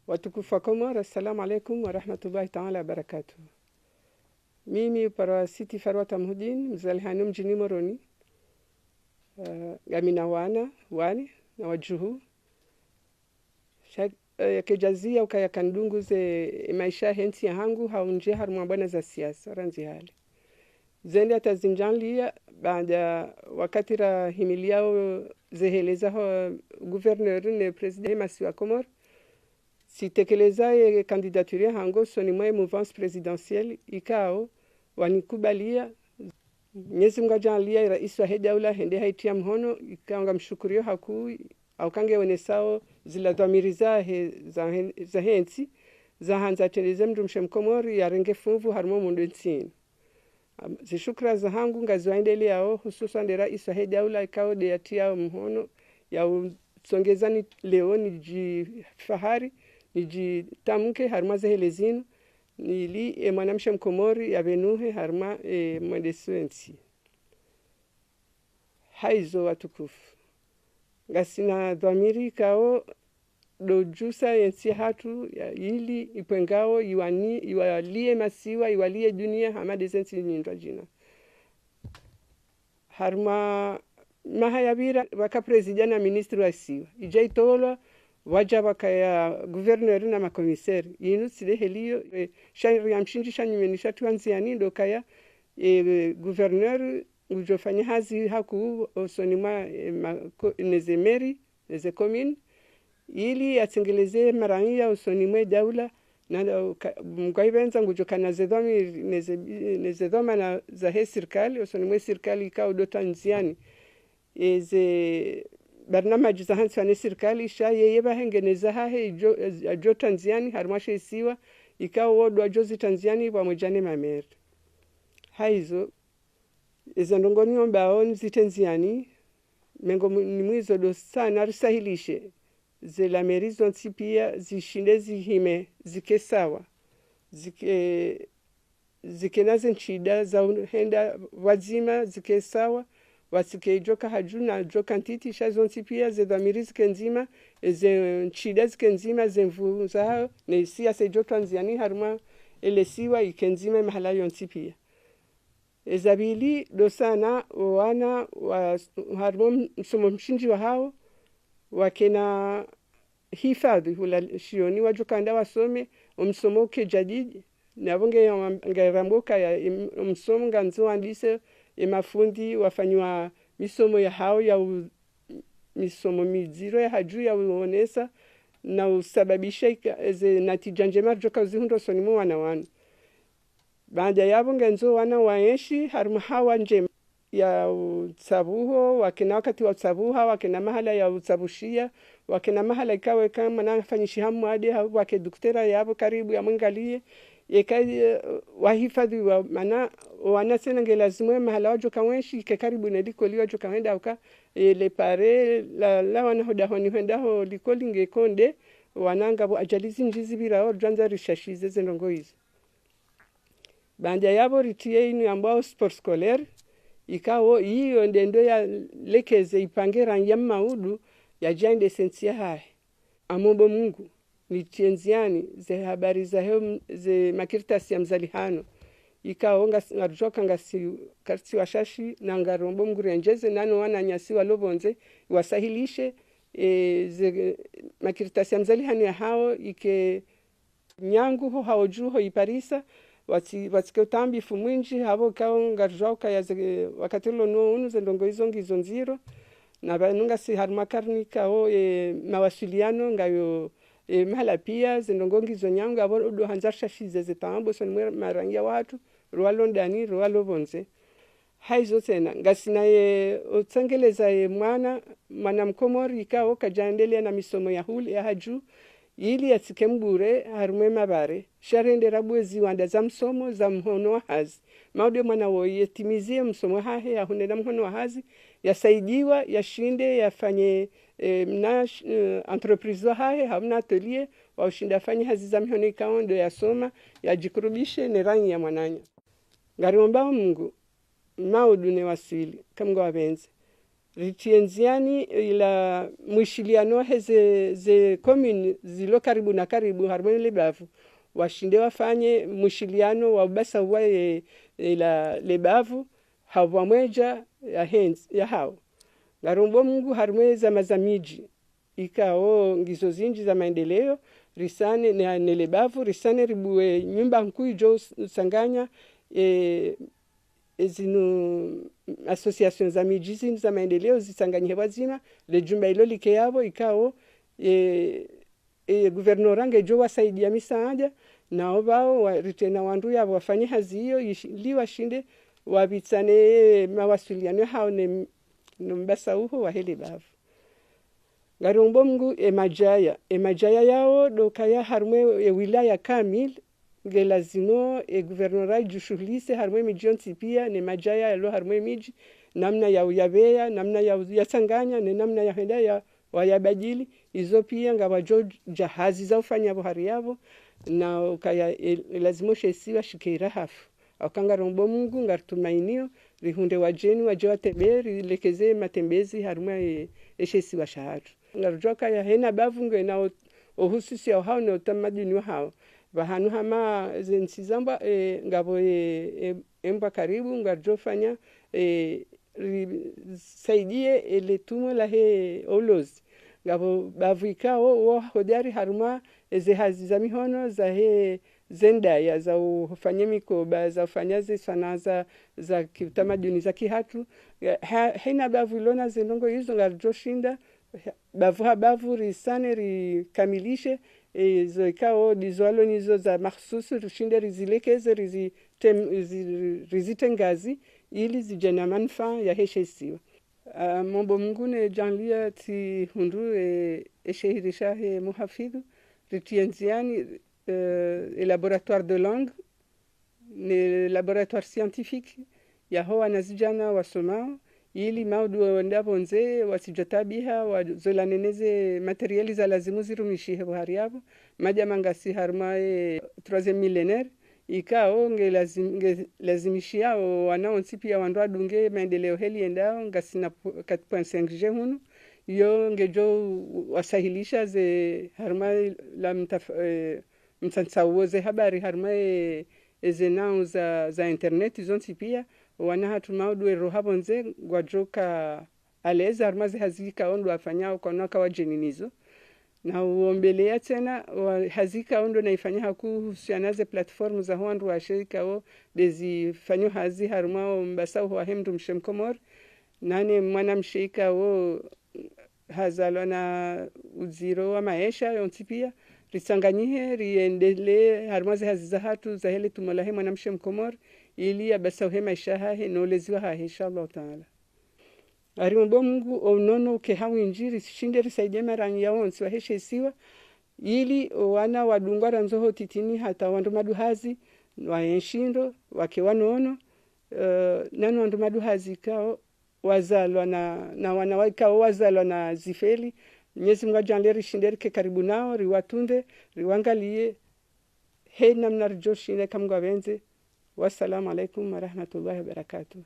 Watukufu wa Komoro, assalamu alaikum wa rahmatullahi ta'ala wa barakatuh. Mimi para Sitti Farouata mhudin mzalihani mjini Moroni. Gamina wani na wajuhu. Kejazia ukaya kandungu ze maisha hensi ya hangu haunje harumabwana za siasa ranzi hali. Zende atazinjanlia baada wakati ra himiliao zeheleza gouverneur ne president masi wa Komoro. Si tekeleza candidature hango soni mwe mouvance présidentielle ikao wanikubalia Mwenyezi Mungu ajalia rais wa daula hende haitia mhono ikaanga mshukurio haku au kange onesao zila dhamiriza za hensi za hanza teleze mdumshe mkomori ya renge fuvu harmo mundu nsini zishukra za hangu ngazoendelea hususan de rais wa daula ikao de yatia mhono ya songezani leo ni jifahari nijitamke harma zehelezinu nili mwanamshe mkomori ya venuhe harma mwendesuensi haizo watukufu ngasina dhamiri kao dojusa yensi hatu ili ipengao iwalie masiwa iwalie dunia hama desensi nindwa jina harma mahayabira waka president na ministri wa siwa ijaitolwa waja wakaya gouverneur na makomiseri yinu sile helio shari yamshinji shanyumenisha tuanziani ndo kaya gouverneur ujofanya hazi haku osonima nezemeri neze commune ili atengeleze marangia osonima daula na mgaibenza ngujokana nezedoma na za serikali osonima serikali ikao do Tanzania eze barnamaji za hansi wa serikali sha yeye bahengeneza hahe jo Tanzania harmashe isiwa ikao wodo ajozi Tanzania pamoja na mameri haizo ezandongoni ombao zitenziani mengo ni mwizo do sana risahilishe ze la merizo ntipia zishinde zihime zikesawa zikenaze nchida za henda wazima zikesawa wasike joka hajuna joka ntiti shazonti pia ze dhamirizi kenzima ze nchida zikenzima ze mvu za ne siasa jo Tanzania harma elesiwa ikenzima mahala yonti pia ezabili dosana wana wa harmo msomo mshinji wa hao wakena hifadhi hula shioni wajokanda wasome msomo ke jadidi na bonge ngaramboka ya msomo nganzo andise mafundi wafanywa misomo ya hao ya misomo miziro ya haju ya uonesa na usababisha ze natija njema joka zihundo sonimo wana baada yabo ngenzo wana waeshi harma hawa njema ya utsabuho wakina wakati wa utsabuha wakina mahala ya utsabushia wakina mahala ikawe kama nafanyishi hamu hadi wake daktari yabo karibu ya mwangalie yekai wahifadhi wa mana wanasena ngelazimwe mahala wajo kawenshi ke karibu na likoli wajo kaenda uka le pare la wana hoda honi henda ho likoli ngekonde wananga bo ajalizi njizi bira or janza rishashize zenongo hizo banda yabo ritie inu ambao sport scolaire ikao hiyo ndendo ya lekeze ipangera nyamaudu ya jande sensia hai amombo Mungu ni tienziani ze habari za heo ze makirtasi ya mzalihano ikaonga ngarujoka ngasi karti washashi na ngarombo mgurenjeze nano wana nyasi walobonze wasahilishe ze makirtasi ya mzalihano ya hao ike nyangu ho haojuho iparisa watike utambi fumwinji habo kaonga ngarujoka ya ze wakatilo no unu ze ndongo hizo ngizo nziro na banunga si harmakarni kao mawasiliano ngayo mahala pia zinongongi zonyangu abo do hanzarsha shize zitambo sonwe marangia watu rualo ndani rualo bonze haizo tena ngasina utsengeleza mwana mkomori ikao kajandelea na misomo ya huli ya haju ili yatikembure harume mabare sharendera bwezi wanda za msomo za mhono wa hazi maude mwana woye timizie msomo hahe ya hunena mhono wa hazi yasaidiwa yashinde yafanye entreprise hahe hamna atelier wa ushinda fanye hazi za mhono ikaondo yasoma yajikurubishe ne rangi ya mwananya ngariomba Mungu maudu ne wasili kamgo wabenze ritienziani ila mwishiliano ze commune zilo karibu na karibu harmoni lebavu washinde wafanye mwishiliano wa basa wa ila lebavu hawa mweja ya hao ngarombo Mungu harmoni za mazamiji ikao ngizo zinji za maendeleo risane na lebavu risane ribuwe nyumba nkuu jo sanganya zinu association za miji za maendeleo zisanganye wazima le jumba ilo like yabo ikao gouverneur angejo wasaidia misaada na wao ritena wandu yabo wafanye hazi hiyo ili washinde wabitsane mawasiliano hao ne mbasa uho wa heli bavu ngarombo Mungu emajaya yao dokaya harmwe wilaya kamil ngelazimo gouverneur jushughulise harmwe mijonti pia ne majaya yalo harmwe miji namna ya uyabeya namna ya yasanganya ne namna ya henda ya wayabadili izo pia ngawajo jahazi za ufanya bohari yabo na ukaya lazimo shesiwa shikira hafu akanga rombo Mungu ngartumainio rihunde wajeni waje wateberi lekeze matembezi harmwe eshesiwa shahatu ngarjoka ya hena bavu ngena ohusisi ya hao na utamaduni hao bahanu hama zensizamba ngabo emba karibu ngarjofanya saidie ile tumo la he olozi ngabo bavukao wo hodari haruma hazi za mihono za he zenda ya za ufanye mikoba za ufanyaze sana za kitamaduni za kihatu hena bavu lona zenongo hizo ngarjoshinda bavu risane rikamilishe zo ikao dizwalo nizo za mahsusu rishinde rizilekeze rizitengazi ili zijena manufaa ya heshesiwa mambo mngune janlia ti hundu eshehirisha he muhafidhu ritienziani laboratoire de langue ne laboratoire scientifique ya hoa nazijana wasomao ili maudu ndabonze wasijatabiha wazolaneneze materiali za lazimu zirumishihe buhari yabo maja mangasi harma 3e millénaire ikao lazimishia wanaonsi pia wandu adunge maendeleo heli endao ngasina 4.5G hunu yo ngejo wasahilisha ze harma la mtantsawoze habari harma ezenao za internet zonsi pia wana hatu maudu rohabonze gwajoka aleza harmazi hazika ondo afanyao kwa naka wajeninizo na uombelea tena hazika ondo naifanya hakuhusianaze platform za huandu wa shirika o dezi fanyo hazi harumao mbasao wa hemdu mshemkomor nane mwana mshirika o hazalo na uziro wa maisha yontipia risanganyihe riendele harmazi haziza hatu za hele tumolahe mwana mshemkomor ili abasa hema ishaha noleziwa ha inshallah taala arimbo Mungu onono ke hawinjiri shinde risaidie marangi ya onsi waheshe siwa ili wana wadungwara nzoho titini hata wandu maduhazi waenshindo wake wanono nanu wandu maduhazi kao wazalwa na wanawaka wazalwa na zifeli Mwenyezi Mungu ajalie shinde ke karibu nao riwatunde riwangalie he namna rjoshine kamgwa benze. Wassalamu alaikum warahmatullahi wabarakatuh.